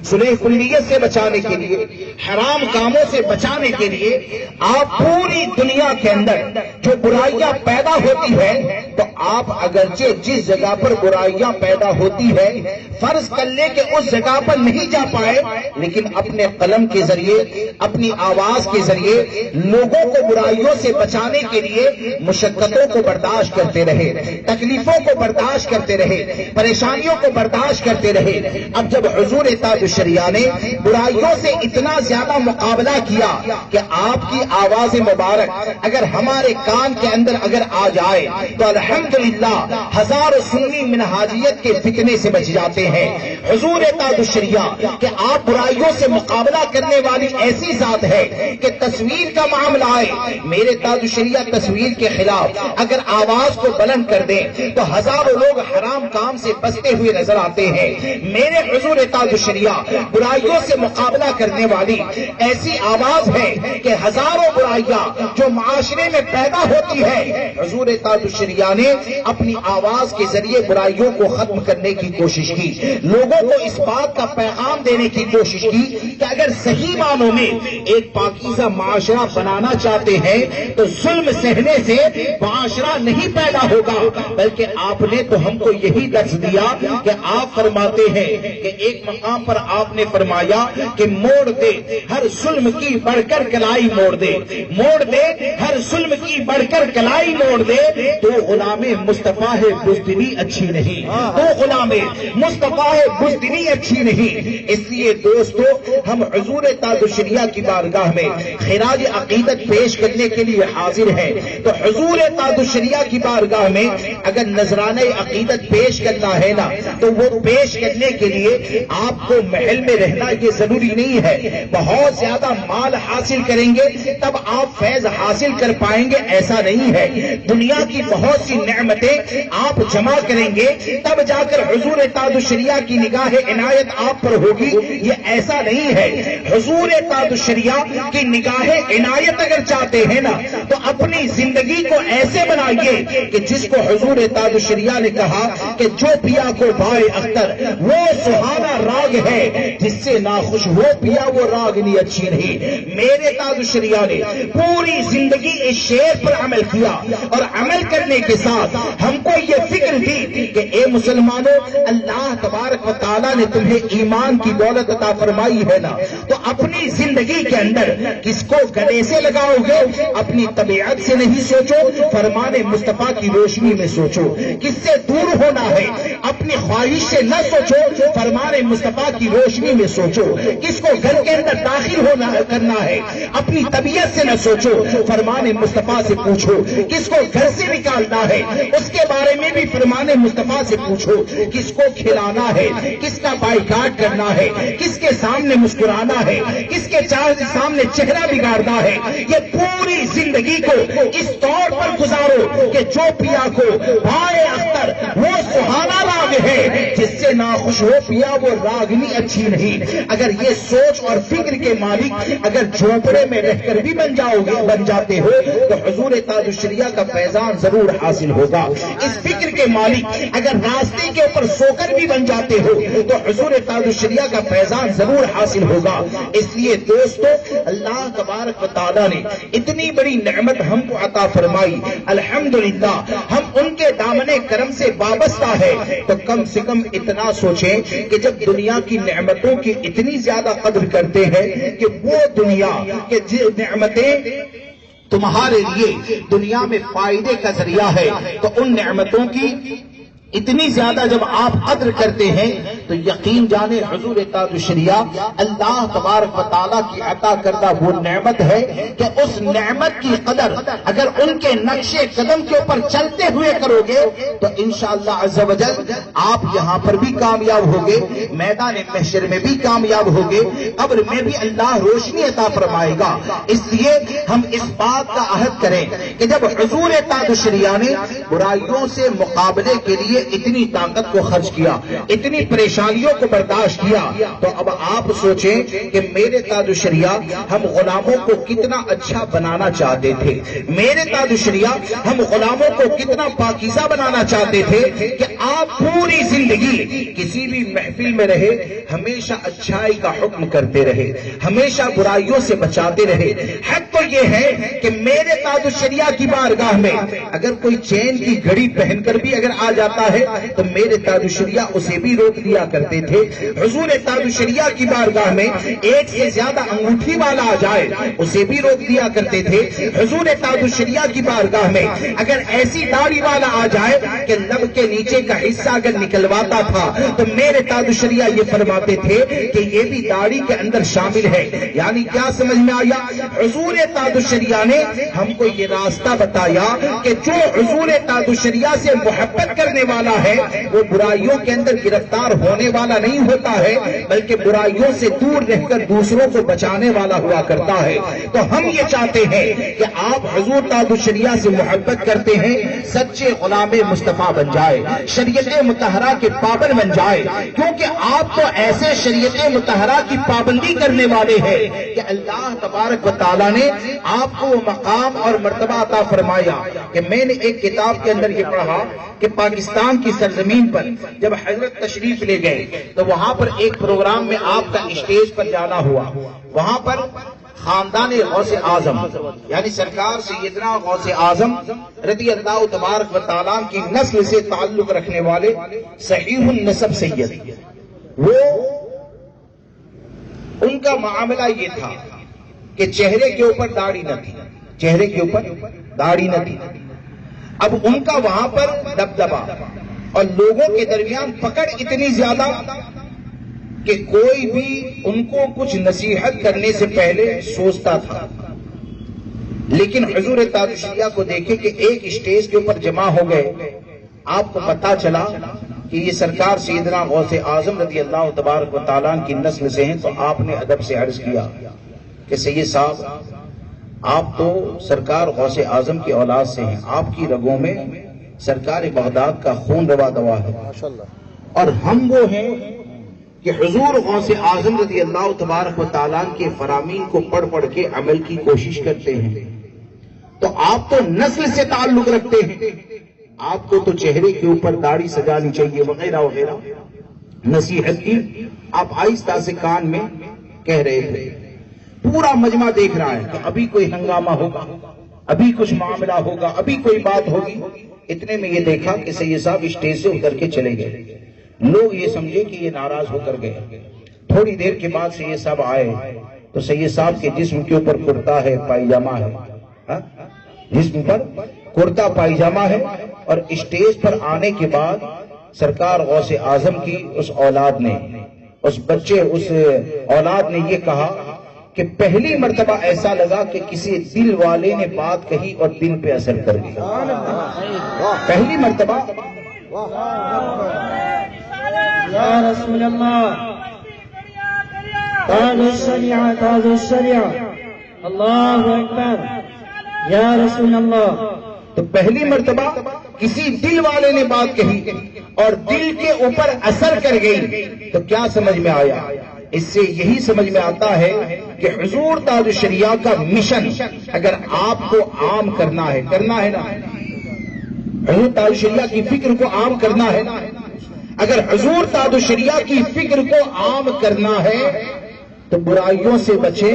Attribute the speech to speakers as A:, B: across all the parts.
A: صلح کلیت سے بچانے کے لیے، حرام کاموں سے بچانے کے لیے آپ پوری دنیا کے اندر جو برائیاں پیدا ہوتی ہیں، تو آپ اگرچہ جس جگہ پر برائیاں پیدا ہوتی ہے فرض کر لیں کہ اس جگہ پر نہیں جا پائے، لیکن اپنے قلم کے ذریعے، اپنی آواز کے ذریعے لوگوں کو برائیوں سے بچانے کے لیے مشقتوں کو برداشت کرتے رہے، تکلیفوں کو برداشت کرتے رہے، پریشانیوں کو برداشت کرتے رہے۔ اب جب حضور تاج الشریعہ نے برائیوں سے اتنا زیادہ مقابلہ کیا کہ آپ کی آواز مبارک اگر ہمارے کان کے اندر اگر آ جائے تو الحمدللہ ہزاروں سنی منہاجیت کے فتنے سے بچ جاتے ہیں۔ حضور تاج الشریعہ کہ آپ برائیوں سے مقابلہ کرنے والی ایسی ذات ہے کہ تصویر کا معاملہ آئے، میرے تاج الشریعہ تصویر کے خلاف اگر آواز کو بلند کر دیں تو ہزاروں لوگ حرام کام سے بچتے ہوئے نظر آتے ہیں۔ میرے حضور تاج الشریعہ برائیوں سے مقابلہ کرنے والی ایسی آواز ہے کہ ہزاروں برائیاں جو معاشرے میں پیدا ہوتی ہے، حضور تاج الشریعہ نے اپنی آواز کے ذریعے برائیوں کو ختم کرنے کی کوشش کی، لوگوں کو اس بات کا پیغام دینے کی کوشش کی کہ اگر صحیح معنوں میں ایک پاکیزہ معاشرہ بنانا چاہتے ہیں تو ظلم سہنے سے معاشرہ نہیں پیدا ہوگا، بلکہ آپ نے تو ہم کو یہی درس دیا کہ آپ فرماتے ہیں کہ ایک مقام پر آپ نے فرمایا کہ موڑ دے ہر ظلم کی بڑھ کر کلائی موڑ دے، موڑ دے ہر ظلم کی بڑھ کر کلائی موڑ دے، تو غلام مصطفیٰ ہے بزدلی اچھی نہیں، تو غلام مصطفیٰ ہے بزدلی اچھی نہیں۔ اس لیے دوستو ہم حضور تاج الشریعہ کی بارگاہ میں خراج عقیدت پیش کرنے کے لیے حاضر ہیں، تو حضور تاج الشریعہ کی بارگاہ میں اگر نذرانہ عقیدت پیش کرنا ہے نا تو وہ پیش کرنے کے لیے آپ کو محل میں رہنا یہ ضروری نہیں ہے، بہت زیادہ مال حاصل کریں گے تب آپ فیض حاصل کر پائیں گے، ایسا نہیں ہے۔ دنیا کی بہت سی نعمتیں آپ جمع کریں گے تب جا کر حضور تاج الشریعہ کی نگاہ عنایت آپ پر ہوگی، یہ ایسا نہیں ہے۔ حضور تاج الشریعہ کی نگاہ عنایت اگر چاہتے ہیں نا تو اپنی زندگی کو ایسے بنائیے کہ جس کو حضور تاج الشریعہ نے کہا کہ جو پیا کو بائے اختر وہ سہانا راگ ہے، جس سے ناخوش ہو پیا وہ راگنی اچھی نہیں۔ میرے تاج الشریعہ نے پوری زندگی اس شعر پر عمل کیا، اور عمل کرنے کے ساتھ ہم کو یہ فکر دی کہ اے مسلمانوں، اللہ تبارک و تعالیٰ نے تمہیں ایمان کی دولت عطا فرمائی ہے نا، تو اپنی زندگی کے اندر کس کو گلے سے لگاؤ گے؟ اپنی طبیعت سے نہیں سوچو، فرمان مصطفیٰ کی روشنی میں سوچو۔ کس سے دور ہونا ہے؟ اپنی خواہش سے نہ سوچو، فرمان مصطفیٰ کی روشنی میں سوچو۔ کس کو گھر کے اندر داخل ہونا کرنا ہے؟ اپنی طبیعت سے نہ سوچو، فرمان مصطفیٰ سے پوچھو۔ کس کو گھر سے نکالنا ہے اس کے بارے میں بھی فرمان مصطفیٰ سے پوچھو۔ کس کو کھلانا ہے، کس کا بائیکاٹ کرنا ہے، کس کے سامنے مسکرانا ہے، کس کے سامنے چہرہ بگاڑنا ہے، یہ پوری زندگی کو اس طور پر گزارو کہ جو پیا کو بائے اختر وہ سہانا راگ ہے، جس سے ناخوش ہو پیا وہ راگنی اچھی نہیں۔ اگر یہ سوچ اور فکر کے مالک اگر جھونپڑے میں رہ کر بھی بن جاتے ہو تو حضور تاج الشریعہ کا فیضان ضرور حاصل ہوگا۔ اس فکر کے مالک اگر راستے کے اوپر سو کر بھی بن جاتے ہو تو حضور تاج الشریعہ کا فیضان ضرور حاصل ہوگا۔ اس لیے دوستو اللہ تبارک و تعالیٰ نے اتنی بڑی نعمت ہم کو عطا فرمائی، الحمدللہ ہم ان کے دامن کرم سے وابستہ ہے، تو کم سے کم اتنا سوچیں کہ جب دنیا کی نعمتوں کی اتنی زیادہ قدر کرتے ہیں کہ وہ دنیا کے نعمتیں تمہارے لیے دنیا میں فائدے کا ذریعہ ہے، تو ان نعمتوں کی اتنی زیادہ جب آپ قدر کرتے ہیں تو یقین جانے حضور تاج الشریعہ اللہ تبارک و تعالیٰ کی عطا کردہ وہ نعمت ہے کہ اس نعمت کی قدر اگر ان کے نقش قدم کے اوپر چلتے ہوئے کرو گے تو انشاءاللہ عز و جل آپ یہاں پر بھی کامیاب ہوگے، میدان محشر میں بھی کامیاب ہوگے، قبر میں بھی اللہ روشنی عطا فرمائے گا۔ اس لیے ہم اس بات کا عہد کریں کہ جب حضور تاج الشریعہ نے برائیوں سے مقابلے کے لیے اتنی طاقت کو خرچ کیا، اتنی پریشانی پریشانیوں کو برداشت کیا، تو اب آپ سوچیں کہ میرے تاج الشریعہ ہم غلاموں کو کتنا اچھا بنانا چاہتے تھے، میرے تاج الشریعہ ہم غلاموں کو کتنا پاکیزہ بنانا چاہتے تھے کہ آپ پوری زندگی کسی بھی محفل میں رہے ہمیشہ اچھائی کا حکم کرتے رہے، ہمیشہ برائیوں سے بچاتے رہے۔ حق تو یہ ہے کہ میرے تاج الشریعہ کی بارگاہ میں اگر کوئی چین کی گھڑی پہن کر بھی اگر آ جاتا ہے تو میرے تاج الشریعہ اسے بھی روک دیا کرتے تھے۔ حضور تاج الشریعہ کی بارگاہ میں ایک سے زیادہ انگوٹھی والا آ جائے اسے بھی روک دیا کرتے تھے۔ حضور تاج الشریعہ کی بارگاہ میں اگر ایسی داڑھی والا آ جائے کہ لب کے نیچے کا حصہ اگر نکلواتا تھا تو میرے تاج الشریعہ یہ فرماتے تھے کہ یہ بھی داڑھی کے اندر شامل ہے۔ یعنی کیا سمجھ میں آیا؟ حضور تاج الشریعہ نے ہم کو یہ راستہ بتایا کہ جو حضور تاج الشریعہ سے محبت کرنے والا ہے وہ برائیوں کے اندر گرفتار ہونے والا نہیں ہوتا ہے بلکہ برائیوں سے دور رہ کر دوسروں کو بچانے والا ہوا کرتا ہے۔ تو ہم یہ چاہتے ہیں کہ آپ حضور تاج الشریعہ سے محبت کرتے ہیں، سچے غلام مصطفیٰ بن جائے، شریعت مطہرہ کے پابند بن جائے، کیونکہ آپ تو ایسے شریعت مطہرہ کی پابندی کرنے والے ہیں کہ اللہ تبارک و تعالیٰ نے آپ کو مقام اور مرتبہ عطا فرمایا۔ کہ میں نے ایک کتاب کے اندر یہ پڑھا کہ پاکستان کی سرزمین پر جب حضرت تشریف لے گئے تو وہاں پر ایک پروگرام میں آپ کا اسٹیج پر جانا ہوا، وہاں پر خاندان غوث اعظم یعنی سرکار سیدنا غوث اعظم رضی اللہ تبارک و تعالیٰ کی نسل سے تعلق رکھنے والے صحیح النسب سید، وہ ان کا معاملہ یہ تھا کہ چہرے کے اوپر داڑھی نہ تھی، چہرے کے اوپر داڑھی نہ تھی۔ اب ان کا وہاں پر دبدبا اور لوگوں کے درمیان پکڑ اتنی زیادہ کہ کوئی بھی ان کو کچھ نصیحت کرنے سے پہلے سوچتا تھا، لیکن حضور تاج الشریعہ کو دیکھے کہ ایک اسٹیج کے اوپر جمع ہو گئے، آپ کو پتا چلا کہ یہ سرکار سیدنا غوث اعظم رضی اللہ تبارک و تعالیٰ کی نسل سے ہیں، تو آپ نے ادب سے عرض کیا کہ سید صاحب آپ تو سرکار غوث اعظم کی اولاد سے ہیں، آپ کی رگوں میں سرکار بغداد کا خون روا دوا ہے، اور ہم وہ ہیں کہ حضور غوث اعظم رضی اللہ تبارک و تعالیٰ کے فرامین کو پڑھ پڑھ کے عمل کی کوشش کرتے ہیں، تو آپ تو نسل سے تعلق رکھتے ہیں، آپ کو تو چہرے کے اوپر داڑھی سجانی چاہیے وغیرہ وغیرہ نصیحت کی۔ آپ آہستہ سے کان میں کہہ رہے تھے، پورا مجمع دیکھ رہا ہے کہ ابھی کوئی ہنگامہ ہوگا، ابھی کچھ معاملہ ہوگا، ابھی کوئی بات ہوگی۔ اتنے میں یہ دیکھا کہ سید صاحب اسٹیج سے اتر کے چلے گئے، لوگ یہ سمجھے کہ یہ ناراض ہو کر گئے۔ تھوڑی دیر کے بعد سید صاحب آئے تو سید صاحب کے جسم کے اوپر کرتا ہے، پائجامہ ہے، جسم پر کرتا پائجامہ ہے، اور اسٹیج پر آنے کے بعد سرکار غوث اعظم کی اس اولاد نے، اس بچے، اس اولاد نے یہ کہا کہ پہلی مرتبہ ایسا لگا کہ کسی دل والے نے بات کہی اور دل پہ اثر کر گیا۔ پہلی مرتبہ
B: یا رسول اللہ، تاج الشریعہ، تاج الشریعہ، اللہ اکبر، یا رسول اللہ۔
A: تو پہلی مرتبہ کسی دل والے نے بات کہی اور دل کے اوپر اثر کر گئی، تو کیا سمجھ میں آیا؟ اس سے یہی سمجھ میں آتا ہے کہ حضور تاج الشریعہ کا مشن اگر آپ کو عام کرنا ہے نا، حضور تاج الشریعہ کی فکر کو عام کرنا ہے نا، اگر حضور تاج الشریعہ کی فکر کو عام کرنا ہے تو برائیوں سے بچیں،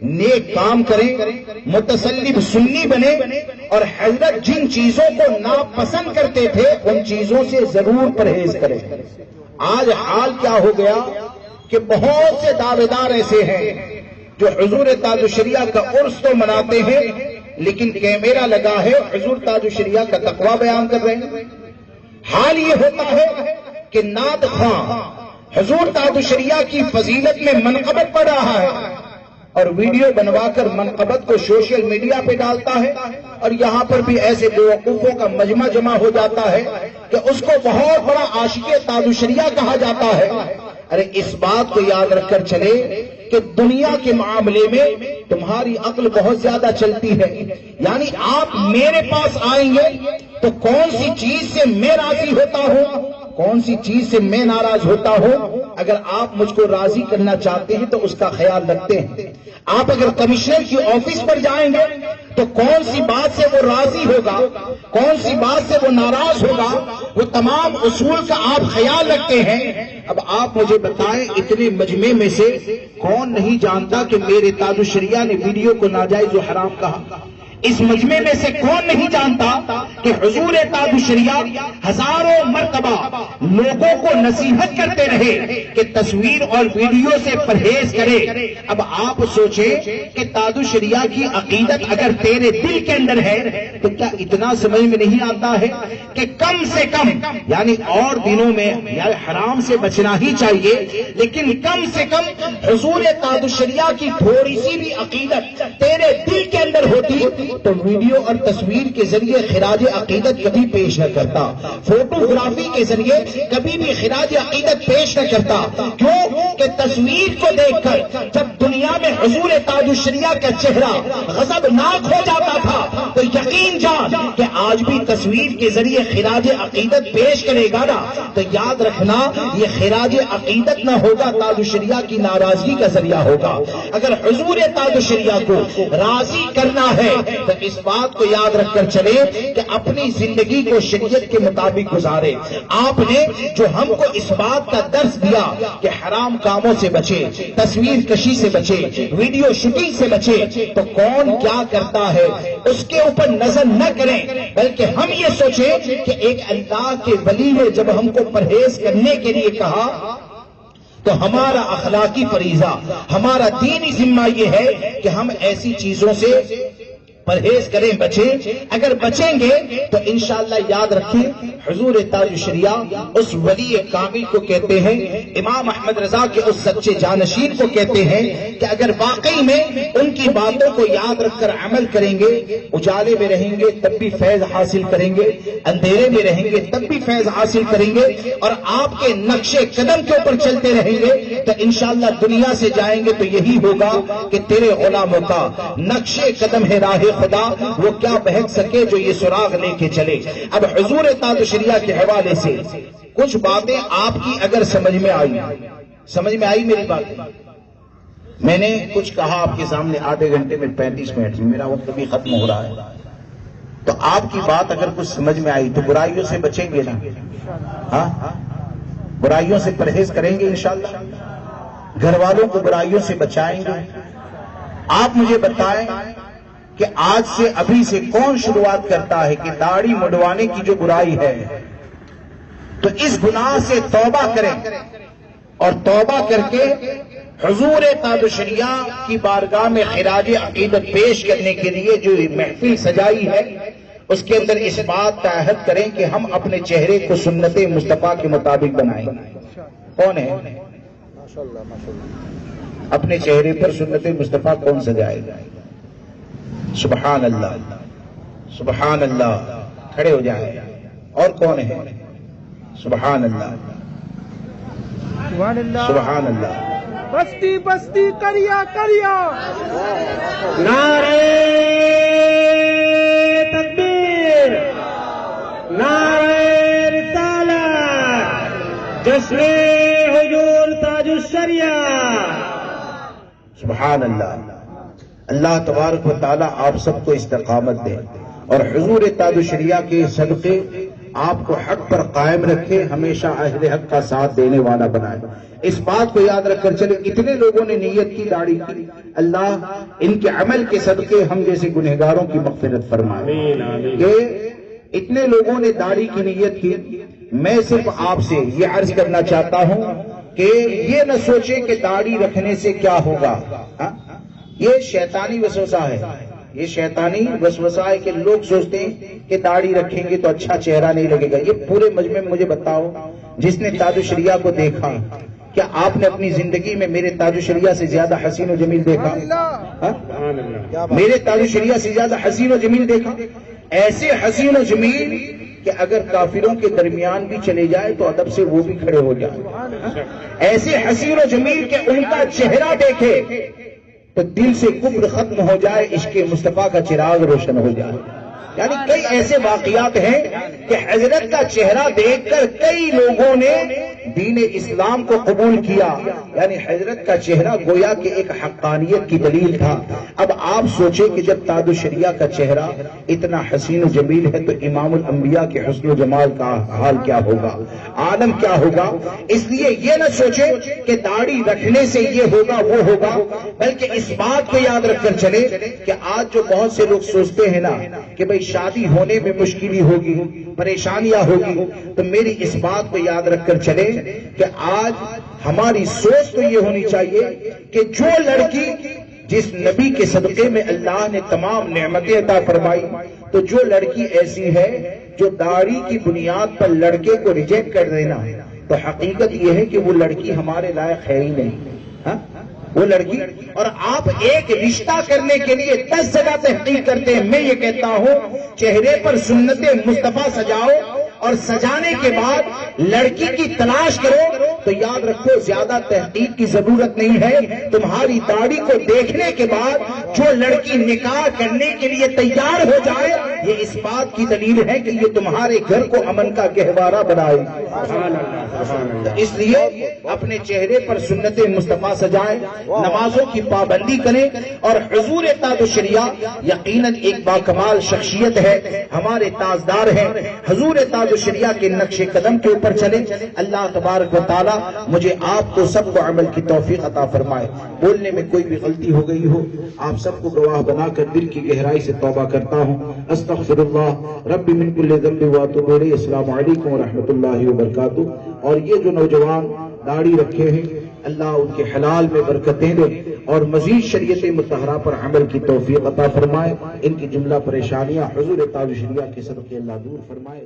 A: نیک کام کریں، متسلب سنی بنے، اور حضرت جن چیزوں کو ناپسند کرتے تھے ان چیزوں سے ضرور پرہیز کریں۔ آج حال کیا ہو گیا کہ بہت سے دعوے دار ایسے ہیں جو حضور تاج الشریعہ کا عرس تو مناتے ہیں لیکن کیمرہ لگا ہے حضور تاج الشریعہ کا تقویٰ بیان کر رہے ہیں۔ حال یہ ہوتا ہے کہ نعت خواں حضور تاج الشریعہ کی فضیلت میں منقبت پڑھ رہا ہے اور ویڈیو بنوا کر منقبت کو سوشل میڈیا پہ ڈالتا ہے، اور یہاں پر بھی ایسے بیوقوفوں کا مجمع جمع ہو جاتا ہے کہ اس کو بہت بڑا عاشق تاج الشریعہ کہا جاتا ہے۔ ارے اس بات کو یاد رکھ کر چلے کہ دنیا کے معاملے میں تمہاری عقل بہت زیادہ چلتی ہے، یعنی آپ میرے پاس آئیں گے تو کون سی چیز سے میں راضی ہوتا ہوں کون سی چیز سے میں ناراض ہوتا ہوں، اگر آپ مجھ کو راضی کرنا چاہتے ہیں تو اس کا خیال رکھتے ہیں۔ آپ اگر کمشنر کی آفس پر جائیں گے تو کون سی بات سے وہ راضی ہوگا، کون سی بات سے وہ ناراض ہوگا، وہ تمام اصول کا آپ خیال رکھتے ہیں۔ اب آپ مجھے بتائیں، اتنے مجمع میں سے کون نہیں جانتا کہ میرے تاج الشریعہ نے ویڈیو کو ناجائز و حرام کہا؟ اس مجمع میں سے کون نہیں جانتا کہ حضور تاج الشریعہ ہزاروں مرتبہ لوگوں کو نصیحت کرتے رہے کہ تصویر اور ویڈیو سے پرہیز کرے؟ اب آپ سوچیں کہ تاج الشریعہ کی عقیدت اگر تیرے دل کے اندر ہے تو کیا اتنا سمجھ میں نہیں آتا ہے کہ کم سے کم، یعنی اور دنوں میں یعنی حرام سے بچنا ہی چاہیے، لیکن کم سے کم حضور تاج الشریعہ کی تھوڑی سی بھی عقیدت تیرے دل کے اندر ہوتی تو ویڈیو اور تصویر کے ذریعے خراج عقیدت کبھی پیش نہ کرتا، فوٹوگرافی کے ذریعے کبھی بھی خراج عقیدت پیش نہ کرتا۔ کیوں کہ تصویر کو دیکھ کر جب دنیا میں حضور تاج الشریعہ کا چہرہ غضبناک ہو جاتا تھا تو یقین جان کہ آج بھی تصویر کے ذریعے خراج عقیدت پیش کرے گا نا، تو یاد رکھنا یہ خراج عقیدت نہ ہوگا، تاج الشریعہ کی ناراضگی کا ذریعہ ہوگا۔ اگر حضور تاج الشریعہ کو راضی کرنا ہے تو اس بات کو یاد رکھ کر چلے کہ اپنی زندگی کو شریعت کے مطابق گزارے۔ آپ نے جو ہم کو اس بات کا درس دیا کہ حرام کاموں سے بچے، تصویر کشی سے بچے، ویڈیو شوٹنگ سے بچے، تو کون کیا کرتا ہے اس کے اوپر نظر نہ کریں، بلکہ ہم یہ سوچیں کہ ایک اللہ کے ولی نے جب ہم کو پرہیز کرنے کے لیے کہا تو ہمارا اخلاقی فریضہ، ہمارا دینی ذمہ یہ ہے کہ ہم ایسی چیزوں سے پرہیز کریں، بچیں۔ اگر بچیں گے تو انشاءاللہ یاد رکھیں حضور تاج الشریعہ اس ولی کامل کو کہتے ہیں، امام احمد رضا کے اس سچے جانشین کو کہتے ہیں کہ اگر واقعی میں ان کی باتوں کو یاد رکھ کر عمل کریں گے، اجالے میں رہیں گے تب بھی فیض حاصل کریں گے، اندھیرے میں رہیں گے تب بھی فیض حاصل کریں گے، اور آپ کے نقش قدم کے اوپر چلتے رہیں گے تو انشاءاللہ دنیا سے جائیں گے تو یہی ہوگا کہ تیرے غلاموں کا نقش قدم ہے راہ خدا، وہ کیا بہک سکے جو یہ سراغ لے کے چلے۔ اب حضور تاج الشریعہ کے حوالے سے کچھ باتیں آپ کی اگر سمجھ میں آئی میری بات، میں نے کچھ کہا آپ کے سامنے آدھے گھنٹے میں 35 منٹ میں، میرا وقت بھی ختم ہو رہا ہے، تو آپ کی بات اگر کچھ سمجھ میں آئی تو برائیوں سے بچیں گے نا؟ ہاں، برائیوں سے پرہیز کریں گے انشاءاللہ، گھر والوں کو برائیوں سے بچائیں گے۔ آپ مجھے بتائیں کہ آج سے ابھی سے کون شروعات کرتا ہے کہ داڑھی مڈوانے کی جو برائی ہے تو اس گناہ سے توبہ کریں، اور توبہ کر کے حضور تاج الشریعہ کی بارگاہ میں خراج عقیدت پیش کرنے کے لیے جو محفل سجائی ہے اس کے اندر اس بات کا عہد کریں کہ ہم اپنے چہرے کو سنت مصطفیٰ کے مطابق بنائیں گے۔ کون ہے اپنے چہرے پر سنت مصطفیٰ کون سجائے گا؟ سبحان اللہ، سبحان اللہ، کھڑے ہو جائیں۔ اور کون ہے؟ سبحان اللہ، سبحان اللہ،
B: بستی بستی کریا کریا، نعرہ تکبیر، نعرہ رسالت، جشن حضور تاج الشریعہ۔
A: سبحان اللہ۔ اللہ تبارک و تعالیٰ آپ سب کو استقامت دے اور حضور تاج الشریعہ کے صدقے آپ کو حق پر قائم رکھے، ہمیشہ اہل حق کا ساتھ دینے والا بنائے۔ اس بات کو یاد رکھ کر چلے، اتنے لوگوں نے نیت کی داڑھی کی، اللہ ان کے عمل کے صدقے ہم جیسے گنہگاروں کی مغفرت فرمائے۔ کہ اتنے لوگوں نے داڑھی کی نیت کی، میں صرف آپ سے یہ عرض کرنا چاہتا ہوں کہ یہ نہ سوچیں کہ داڑھی رکھنے سے کیا ہوگا، یہ شیطانی وسوسہ ہے، یہ شیطانی وسوسہ ہے کہ لوگ سوچتے ہیں کہ داڑھی رکھیں گے تو اچھا چہرہ نہیں لگے گا۔ یہ پورے مجمع میں مجھے بتاؤ جس نے تاج الشریعہ کو دیکھا، کیا آپ نے اپنی زندگی میں میرے تاج الشریعہ سے زیادہ حسین و جمیل دیکھا؟ میرے تاج الشریعہ سے زیادہ حسین و جمیل دیکھا؟ ایسے حسین و جمیل کہ اگر کافروں کے درمیان بھی چلے جائے تو ادب سے وہ بھی کھڑے ہو جائے، ایسے حسین و جمیل کہ ان کا چہرہ دیکھے تو دل سے کفر ختم ہو جائے، عشق مصطفیٰ کا چراغ روشن ہو جائے۔ یعنی کئی ایسے واقعات ہیں کہ حضرت کا چہرہ دیکھ کر کئی لوگوں نے دین اسلام کو قبول کیا، یعنی حضرت کا چہرہ گویا کہ ایک حقانیت کی دلیل تھا۔ اب آپ سوچیں کہ جب تاج الشریعہ کا چہرہ اتنا حسین و جمیل ہے تو امام الانبیاء کے حسن و جمال کا حال کیا ہوگا، عالم کیا ہوگا۔ اس لیے یہ نہ سوچیں کہ داڑھی رکھنے سے یہ ہوگا وہ ہوگا، بلکہ اس بات کو یاد رکھ کر چلے کہ آج جو بہت سے لوگ سوچتے ہیں نا کہ بھئی شادی ہونے میں مشکلی ہوگی، پریشانیاں ہوگی، تو میری اس بات کو یاد رکھ کر چلے کہ آج ہماری سوچ تو یہ ہونی چاہیے کہ جو لڑکی جس نبی کے صدقے میں اللہ نے تمام نعمتیں عطا فرمائی، تو جو لڑکی ایسی ہے جو داڑھی کی بنیاد پر لڑکے کو ریجیکٹ کر دینا، تو حقیقت یہ ہے کہ وہ لڑکی ہمارے لائق ہے ہی نہیں، وہ لڑکی۔ اور آپ ایک رشتہ کرنے کے لیے 10 جگہ تحقیق کرتے ہیں۔ میں یہ کہتا ہوں چہرے پر سنت مصطفیٰ سجاؤ اور سجانے کے بعد لڑکی کی تلاش کرو تو یاد رکھو زیادہ تحقیق کی ضرورت نہیں ہے۔ تمہاری داڑھی کو دیکھنے کے بعد جو لڑکی نکاح کرنے کے لیے تیار ہو جائے یہ اس بات کی دلیل ہے کہ یہ تمہارے گھر کو امن کا گہوارہ بنائے۔ اس لیے اپنے چہرے پر سنت مصطفیٰ سجائیں، نمازوں کی پابندی کریں، اور حضور تاج الشریعہ یقیناً ایک باکمال شخصیت ہے، ہمارے تاجدار ہیں۔ حضور تاج الشریعہ کے نقش قدم کے اوپر چلیں۔ اللہ تبارک و تعالی مجھے آپ کو سب کو عمل کی توفیق عطا فرمائے۔ بولنے میں کوئی بھی غلطی ہو گئی ہو آپ سب کو گواہ بنا کر دل کی گہرائی سے توبہ کرتا ہوں۔ استغفر اللہ ربی من کل ذنب واتوب الیہ۔ السلام علیکم ورحمۃ اللہ وبرکاتہ۔ اور یہ جو نوجوان داڑھی رکھے ہیں اللہ ان کے حلال میں برکتیں دے اور مزید شریعت مطہرہ پر عمل کی توفیق عطا فرمائے۔ ان کی جملہ پریشانیاں حضور تاج الشریعہ کے صدقے اللہ دور فرمائے۔